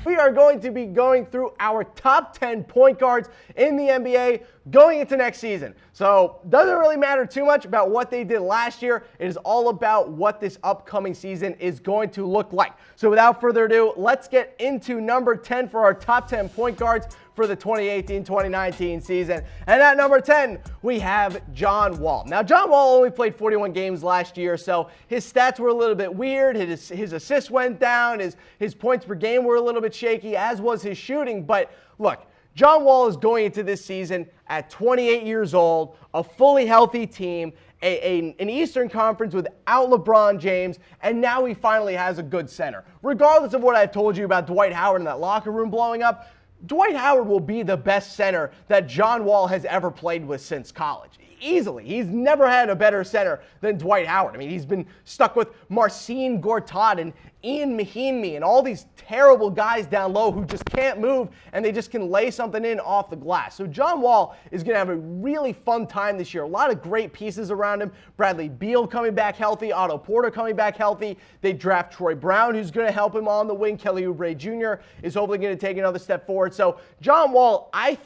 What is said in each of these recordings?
we are going to be going through our top 10 point guards in the NBA going into next season. So doesn't really matter too much about what they did last year. It is all about what this upcoming season is going to look like. So without further ado, let's get into number 10 for our top 10 point guards for the 2018-2019 season. And at number 10, we have John Wall. Now, John Wall only played 41 games last year, so his stats were a little bit weird. His assists went down. His points per game were a little bit shaky, as was his shooting. But look, John Wall is going into this season at 28 years old, a fully healthy team, an Eastern Conference without LeBron James, and now he finally has a good center. Regardless of what I've told you about Dwight Howard in that locker room blowing up, Dwight Howard will be the best center that John Wall has ever played with since college. Easily. He's never had a better center than Dwight Howard. I mean, he's been stuck with Marcin Gortat and Ian Mahinmi and all these terrible guys down low who just can't move, and they just can lay something in off the glass. So John Wall is going to have a really fun time this year. A lot of great pieces around him. Bradley Beal coming back healthy. Otto Porter coming back healthy. They draft Troy Brown, who's going to help him on the wing. Kelly Oubre Jr. is hopefully going to take another step forward. So John Wall, I've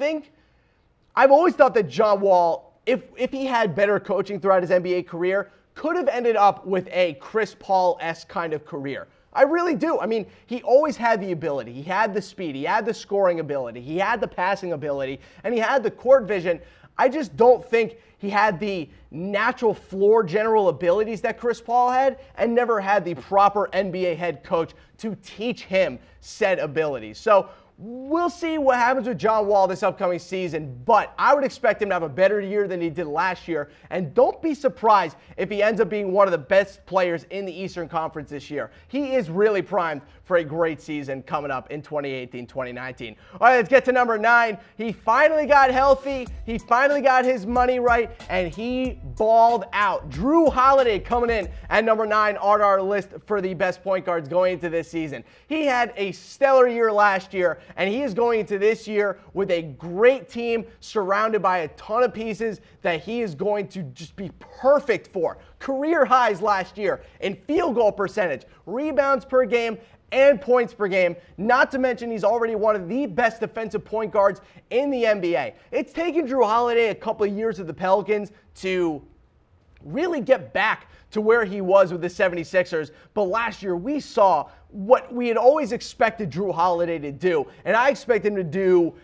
always thought that John Wall, if he had better coaching throughout his NBA career, could have ended up with a Chris Paul-esque kind of career. I really do. I mean, he always had the ability. He had the speed. He had the scoring ability. He had the passing ability. And he had the court vision. I just don't think he had the natural floor general abilities that Chris Paul had, and never had the proper NBA head coach to teach him said abilities. So we'll see what happens with John Wall this upcoming season, but I would expect him to have a better year than he did last year, and don't be surprised if he ends up being one of the best players in the Eastern Conference this year. He is really primed for a great season coming up in 2018-2019. All right, let's get to number 9. He finally got healthy, he finally got his money right, and he balled out. Jrue Holiday coming in at number 9 on our list for the best point guards going into this season. He had a stellar year last year, and he is going into this year with a great team surrounded by a ton of pieces that he is going to just be perfect for. Career highs last year in field goal percentage, rebounds per game, and points per game. Not to mention he's already one of the best defensive point guards in the NBA. It's taken Jrue Holiday a couple of years with the Pelicans to really get back to where he was with the 76ers. But last year we saw what we had always expected Jrue Holiday to do, and I expect him to do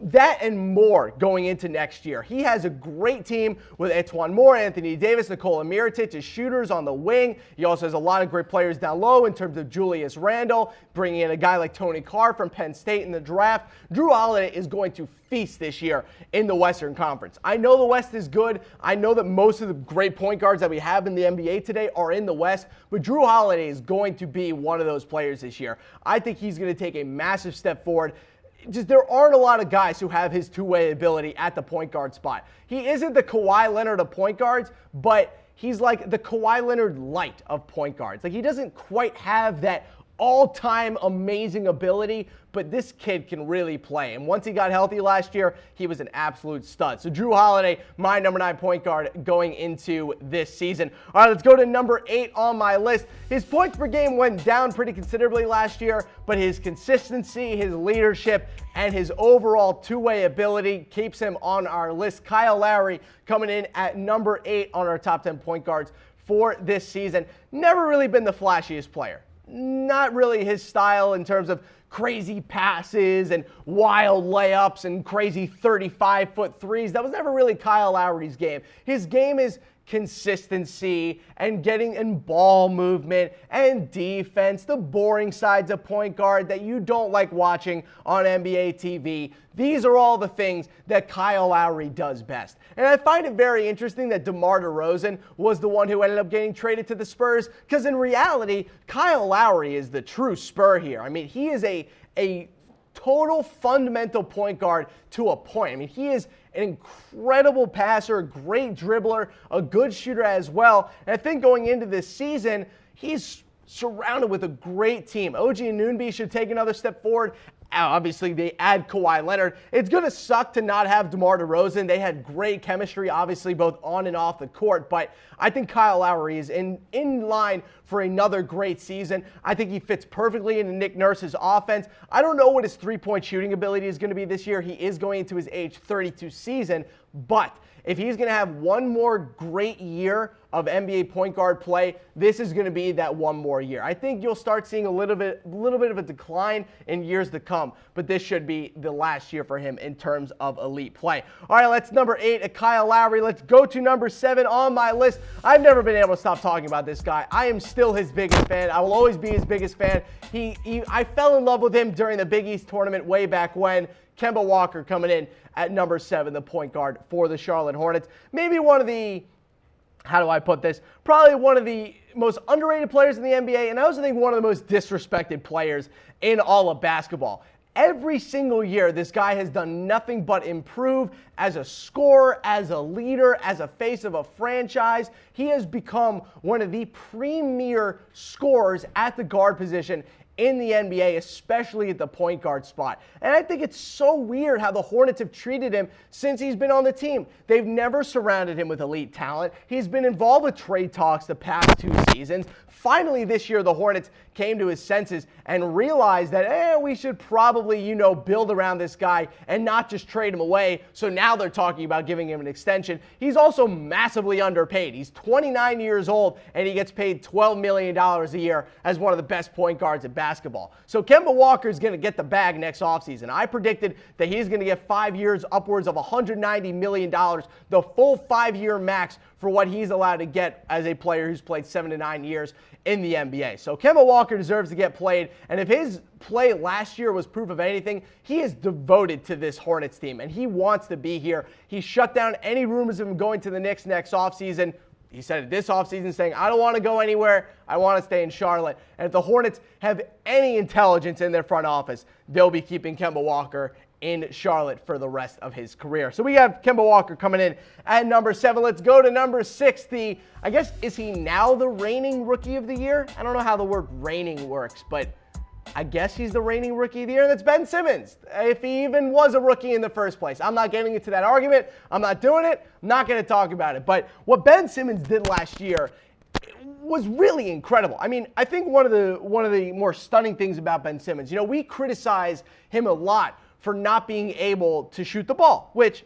that and more going into next year. He has a great team with Etuan Moore, Anthony Davis, Nikola Mirotic as shooters on the wing. He also has a lot of great players down low in terms of Julius Randle, bringing in a guy like Tony Carr from Penn State in the draft. Jrue Holiday is going to feast this year in the Western Conference. I know the West is good. I know that most of the great point guards that we have in the NBA today are in the West, but Jrue Holiday is going to be one of those players this year. I think he's going to take a massive step forward. Just there aren't a lot of guys who have his two-way ability at the point guard spot. He isn't the Kawhi Leonard of point guards, but he's like the Kawhi Leonard light of point guards. Like, he doesn't quite have that all-time amazing ability, but this kid can really play. And once he got healthy last year, he was an absolute stud. So Jrue Holiday, my number 9 point guard going into this season. All right, let's go to number 8 on my list. His points per game went down pretty considerably last year, but his consistency, his leadership, and his overall two-way ability keeps him on our list. Kyle Lowry coming in at number 8 on our top 10 point guards for this season. Never really been the flashiest player. Not really his style in terms of crazy passes and wild layups and crazy 35-foot threes. That was never really Kyle Lowry's game. His game is consistency and getting in ball movement and defense, the boring sides of point guard that you don't like watching on NBA TV. These are all the things that Kyle Lowry does best. And I find it very interesting that DeMar DeRozan was the one who ended up getting traded to the Spurs, because in reality, Kyle Lowry is the true Spur here. I mean, he is a total fundamental point guard to a point. I mean, he is an incredible passer, a great dribbler, a good shooter as well. And I think going into this season, he's surrounded with a great team. OG Anunoby should take another step forward Obviously, they add Kawhi Leonard. It's going to suck to not have DeMar DeRozan. They had great chemistry, obviously, both on and off the court. But I think Kyle Lowry is in line for another great season. I think he fits perfectly into Nick Nurse's offense. I don't know what his three-point shooting ability is going to be this year. He is going into his age 32 season. But if he's going to have one more great year of NBA point guard play, this is going to be that one more year. I think you'll start seeing a little bit of a decline in years to come, but this should be the last year for him in terms of elite play. All right, that's number 8, Kyle Lowry. Let's go to number 7 on my list. I've never been able to stop talking about this guy. I am still his biggest fan. I will always be his biggest fan. I fell in love with him during the Big East tournament way back when. Kemba Walker coming in at number 7, the point guard for the Charlotte Hornets. Maybe one of the, how do I put this? Probably one of the most underrated players in the NBA, and I also think one of the most disrespected players in all of basketball. Every single year, this guy has done nothing but improve as a scorer, as a leader, as a face of a franchise. He has become one of the premier scorers at the guard position in the NBA, especially at the point guard spot. And I think it's so weird how the Hornets have treated him since he's been on the team. They've never surrounded him with elite talent. He's been involved with trade talks the past 2 seasons. Finally, this year, the Hornets came to his senses and realized that, we should probably, build around this guy and not just trade him away. So now they're talking about giving him an extension. He's also massively underpaid. He's 29 years old, and he gets paid $12 million a year as one of the best point guards in basketball. So Kemba Walker is going to get the bag next offseason. I predicted that he's going to get 5 years, upwards of $190 million, the full 5-year max for what he's allowed to get as a player who's played 7 to 9 years in the NBA. So Kemba Walker deserves to get played, and if his play last year was proof of anything, he is devoted to this Hornets team, and he wants to be here. He shut down any rumors of him going to the Knicks next offseason. He said it this offseason, saying, I don't want to go anywhere. I want to stay in Charlotte. And if the Hornets have any intelligence in their front office, they'll be keeping Kemba Walker in Charlotte for the rest of his career. So we have Kemba Walker coming in at number 7. Let's go to number 6. Is he now the reigning Rookie of the Year? I don't know how the word reigning works, but I guess he's the reigning Rookie of the Year, and that's Ben Simmons, if he even was a rookie in the first place. I'm not getting into that argument. I'm not doing it. I'm not going to talk about it. But what Ben Simmons did last year was really incredible. I mean, I think one of the more stunning things about Ben Simmons, we criticize him a lot for not being able to shoot the ball, which,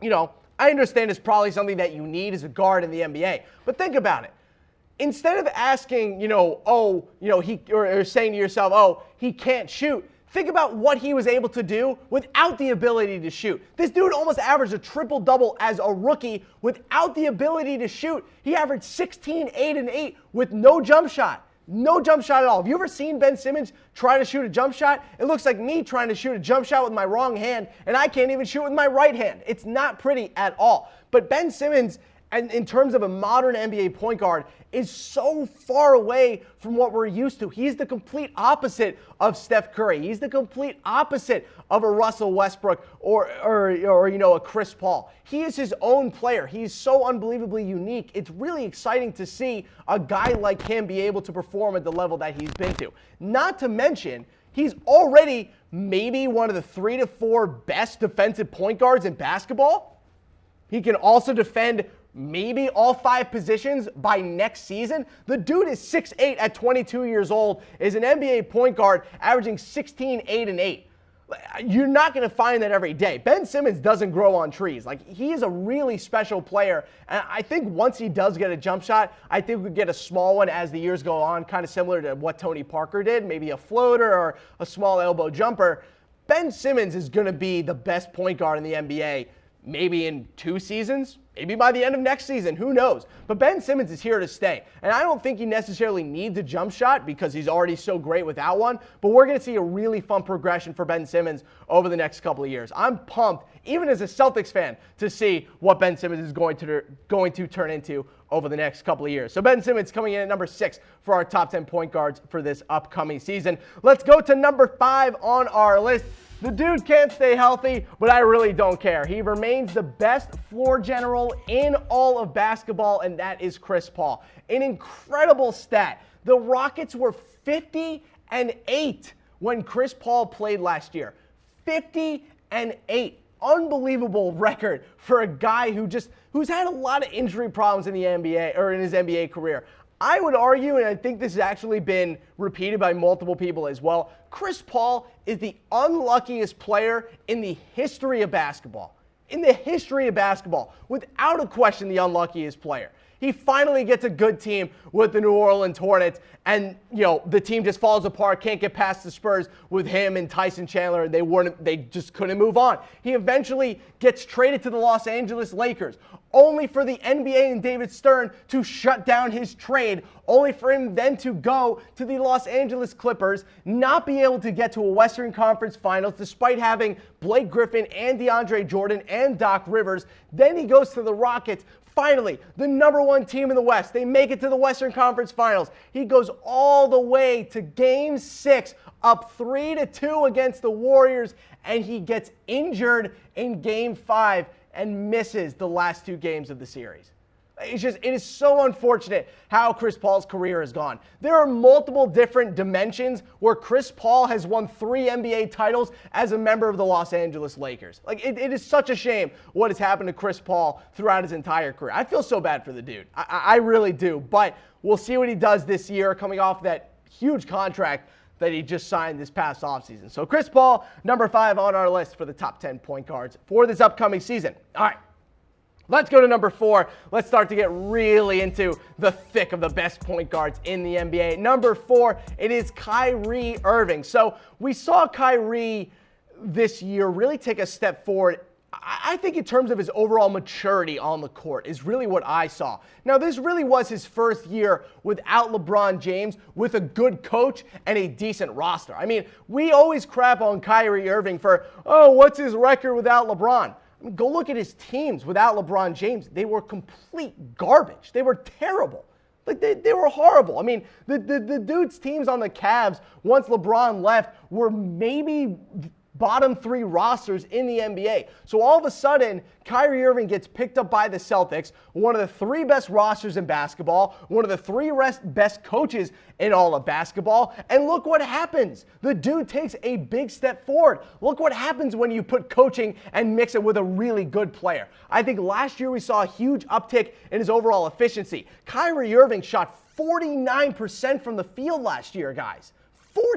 I understand is probably something that you need as a guard in the NBA. But think about it. Instead of asking, or saying to yourself, he can't shoot, think about what he was able to do without the ability to shoot. This dude almost averaged a triple-double as a rookie without the ability to shoot. He averaged 16, 8, and 8 with no jump shot. No jump shot at all. Have you ever seen Ben Simmons try to shoot a jump shot? It looks like me trying to shoot a jump shot with my wrong hand, and I can't even shoot with my right hand. It's not pretty at all. But Ben Simmons, and in terms of a modern NBA point guard, is so far away from what we're used to. He's the complete opposite of Steph Curry. He's the complete opposite of a Russell Westbrook or a Chris Paul. He is his own player. He's so unbelievably unique. It's really exciting to see a guy like him be able to perform at the level that he's been to. Not to mention, he's already maybe one of the 3 to 4 best defensive point guards in basketball. He can also defend maybe all 5 positions by next season. The dude is 6'8" at 22 years old, is an NBA point guard averaging 16, 8, and 8. You're not going to find that every day. Ben Simmons doesn't grow on trees. He is a really special player. And I think once he does get a jump shot, I think we get a small one as the years go on, kind of similar to what Tony Parker did, maybe a floater or a small elbow jumper. Ben Simmons is going to be the best point guard in the NBA maybe in 2 seasons, maybe by the end of next season, who knows? But Ben Simmons is here to stay. And I don't think he necessarily needs a jump shot because he's already so great without one, but we're going to see a really fun progression for Ben Simmons over the next couple of years. I'm pumped, even as a Celtics fan, to see what Ben Simmons is going to turn into over the next couple of years. So Ben Simmons coming in at number 6 for our top 10 point guards for this upcoming season. Let's go to number 5 on our list. The dude can't stay healthy, but I really don't care. He remains the best floor general in all of basketball, and that is Chris Paul. An incredible stat. The Rockets were 50-8 when Chris Paul played last year. 50-8. Unbelievable record for a guy who's had a lot of injury problems in the NBA or in his NBA career. I would argue, and I think this has actually been repeated by multiple people as well, Chris Paul is the unluckiest player in the history of basketball. In the history of basketball, without a question, the unluckiest player. He finally gets a good team with the New Orleans Hornets, and the team just falls apart, can't get past the Spurs with him and Tyson Chandler. They just couldn't move on. He eventually gets traded to the Los Angeles Lakers, only for the NBA and David Stern to shut down his trade, only for him then to go to the Los Angeles Clippers, not be able to get to a Western Conference Finals despite having Blake Griffin and DeAndre Jordan and Doc Rivers. Then he goes to the Rockets. Finally, the number one team in the West. They make it to the Western Conference Finals. He goes all the way to Game 6, up 3-2 against the Warriors, and he gets injured in Game 5 and misses the last 2 games of the series. It is so unfortunate how Chris Paul's career has gone. There are multiple different dimensions where Chris Paul has won 3 NBA titles as a member of the Los Angeles Lakers. It is such a shame what has happened to Chris Paul throughout his entire career. I feel so bad for the dude. I really do. But we'll see what he does this year coming off that huge contract that he just signed this past offseason. So Chris Paul, number 5 on our list for the top 10 point guards for this upcoming season. All right. Let's go to number 4. Let's start to get really into the thick of the best point guards in the NBA. Number 4, it is Kyrie Irving. So we saw Kyrie this year really take a step forward. I think in terms of his overall maturity on the court is really what I saw. Now, this really was his first year without LeBron James, with a good coach and a decent roster. I mean, we always crap on Kyrie Irving for, what's his record without LeBron? Go look at his teams without LeBron James. They were complete garbage. They were terrible. They were horrible. I mean, the dude's teams on the Cavs, once LeBron left, were maybe bottom 3 rosters in the NBA. So all of a sudden, Kyrie Irving gets picked up by the Celtics, one of the 3 best rosters in basketball, one of the 3 best coaches in all of basketball, and look what happens. The dude takes a big step forward. Look what happens when you put coaching and mix it with a really good player. I think last year we saw a huge uptick in his overall efficiency. Kyrie Irving shot 49% from the field last year, guys.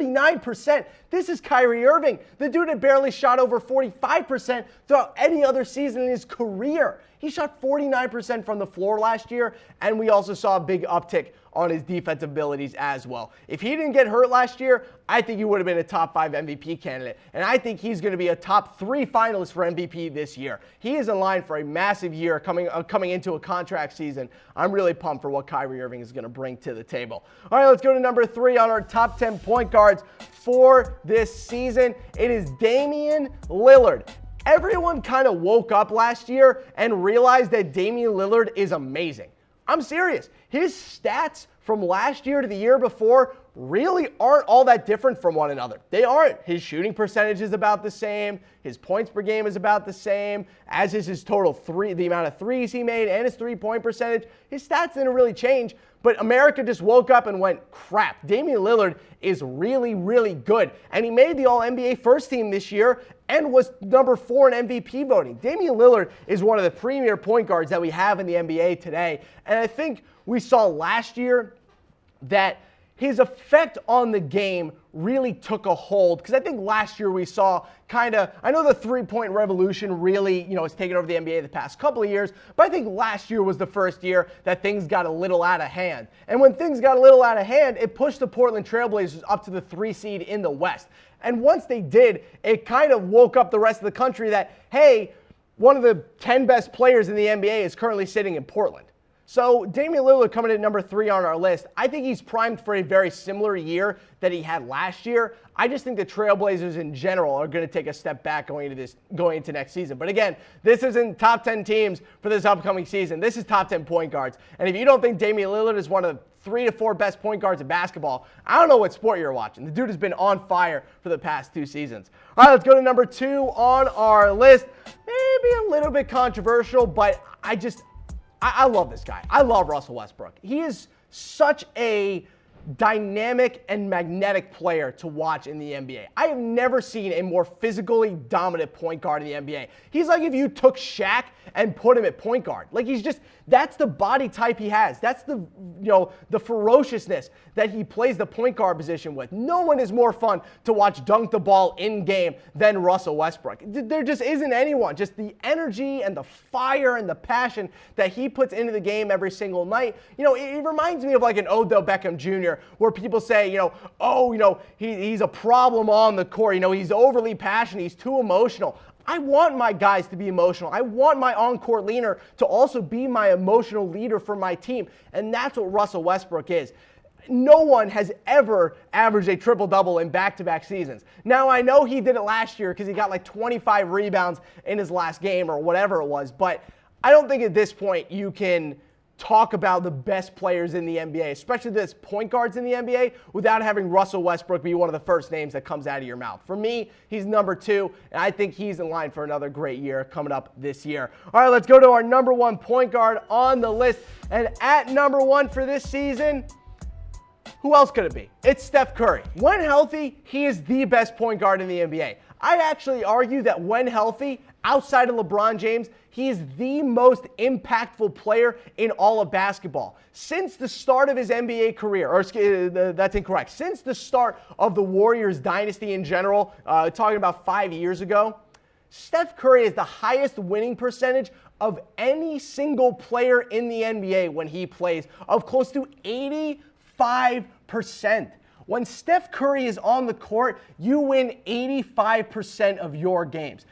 49%. This is Kyrie Irving. The dude had barely shot over 45% throughout any other season in his career. He shot 49% from the floor last year, and we also saw a big uptick on his defensive abilities as well. If he didn't get hurt last year, I think he would have been a top 5 MVP candidate, and I think he's going to be a top 3 finalist for MVP this year. He is in line for a massive year coming into a contract season. I'm really pumped for what Kyrie Irving is going to bring to the table. All right, let's go to number 3 on our top 10 point guards for this season. It is Damian Lillard. Everyone kind of woke up last year and realized that Damian Lillard is amazing. I'm serious. His stats from last year to the year before really aren't all that different from one another. They aren't. His shooting percentage is about the same. His points per game is about the same, as is his total the amount of threes he made and his 3-point percentage. His stats didn't really change, but America just woke up and went, crap, Damian Lillard is really, really good. And he made the All-NBA first team this year and was number 4 in MVP voting. Damian Lillard is one of the premier point guards that we have in the NBA today. And I think we saw last year that his effect on the game really took a hold, because I think last year we saw I know the 3-point revolution really, has taken over the NBA the past couple of years, but I think last year was the first year that things got a little out of hand. And when things got a little out of hand, it pushed the Portland Trailblazers up to the 3 seed in the West. And once they did, it kind of woke up the rest of the country that, hey, one of the 10 best players in the NBA is currently sitting in Portland. So Damian Lillard coming in at number 3 on our list. I think he's primed for a very similar year that he had last year. I just think the Trailblazers in general are going to take a step back going into next season. But again, this isn't top 10 teams for this upcoming season. This is top 10 point guards. And if you don't think Damian Lillard is one of the 3 to 4 best point guards in basketball, I don't know what sport you're watching. The dude has been on fire for the past 2 seasons. All right, let's go to number 2 on our list. Maybe a little bit controversial, but I love this guy. I love Russell Westbrook. He is such a dynamic and magnetic player to watch in the NBA. I have never seen a more physically dominant point guard in the NBA. He's like if you took Shaq and put him at point guard. Like that's the body type he has. That's the ferociousness that he plays the point guard position with. No one is more fun to watch dunk the ball in game than Russell Westbrook. There just isn't anyone. Just the energy and the fire and the passion that he puts into the game every single night. It reminds me of like an Odell Beckham Jr. where people say, he's a problem on the court. He's overly passionate. He's too emotional. I want my guys to be emotional. I want my on-court leader to also be my emotional leader for my team. And that's what Russell Westbrook is. No one has ever averaged a triple-double in back-to-back seasons. Now, I know he did it last year because he got like 25 rebounds in his last game or whatever it was, but I don't think at this point you can talk about the best players in the NBA, especially the point guards in the NBA, without having Russell Westbrook be one of the first names that comes out of your mouth. For me, he's number 2, and I think he's in line for another great year coming up this year. All right, let's go to our number 1 point guard on the list. And at number 1 for this season, who else could it be? It's Steph Curry. When healthy, he is the best point guard in the NBA. I'd actually argue that when healthy, outside of LeBron James, he is the most impactful player in all of basketball. Since the start of his NBA career, that's incorrect, since the start of the Warriors dynasty in general, talking about 5 years ago, Steph Curry is the highest winning percentage of any single player in the NBA when he plays, of close to 85%. When Steph Curry is on the court, you win 85% of your games.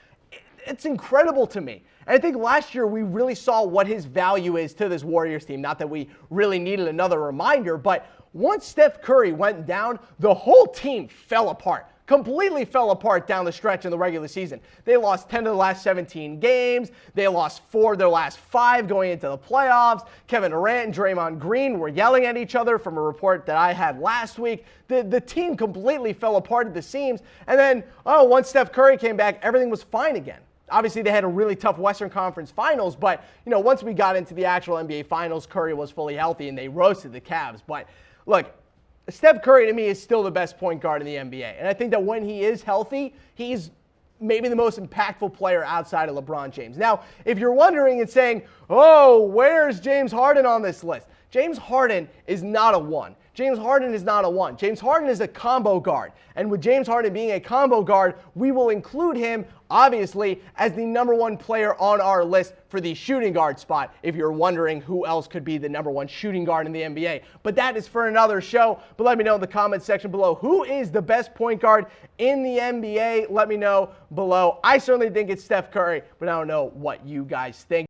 It's incredible to me. And I think last year we really saw what his value is to this Warriors team. Not that we really needed another reminder, but once Steph Curry went down, the whole team fell apart. Completely fell apart down the stretch in the regular season. They lost 10 of the last 17 games. They lost 4 of their last 5 going into the playoffs. Kevin Durant and Draymond Green were yelling at each other from a report that I had last week. The team completely fell apart at the seams. And then, once Steph Curry came back, everything was fine again. Obviously, they had a really tough Western Conference Finals, but once we got into the actual NBA Finals, Curry was fully healthy and they roasted the Cavs. But look, Steph Curry, to me, is still the best point guard in the NBA. And I think that when he is healthy, he's maybe the most impactful player outside of LeBron James. Now, if you're wondering and saying, where's James Harden on this list? James Harden is not a 1. James Harden is not a 1. James Harden is a combo guard. And with James Harden being a combo guard, we will include him, obviously, as the number 1 player on our list for the shooting guard spot, if you're wondering who else could be the number 1 shooting guard in the NBA. But that is for another show. But let me know in the comments section below, who is the best point guard in the NBA? Let me know below. I certainly think it's Steph Curry, but I don't know what you guys think.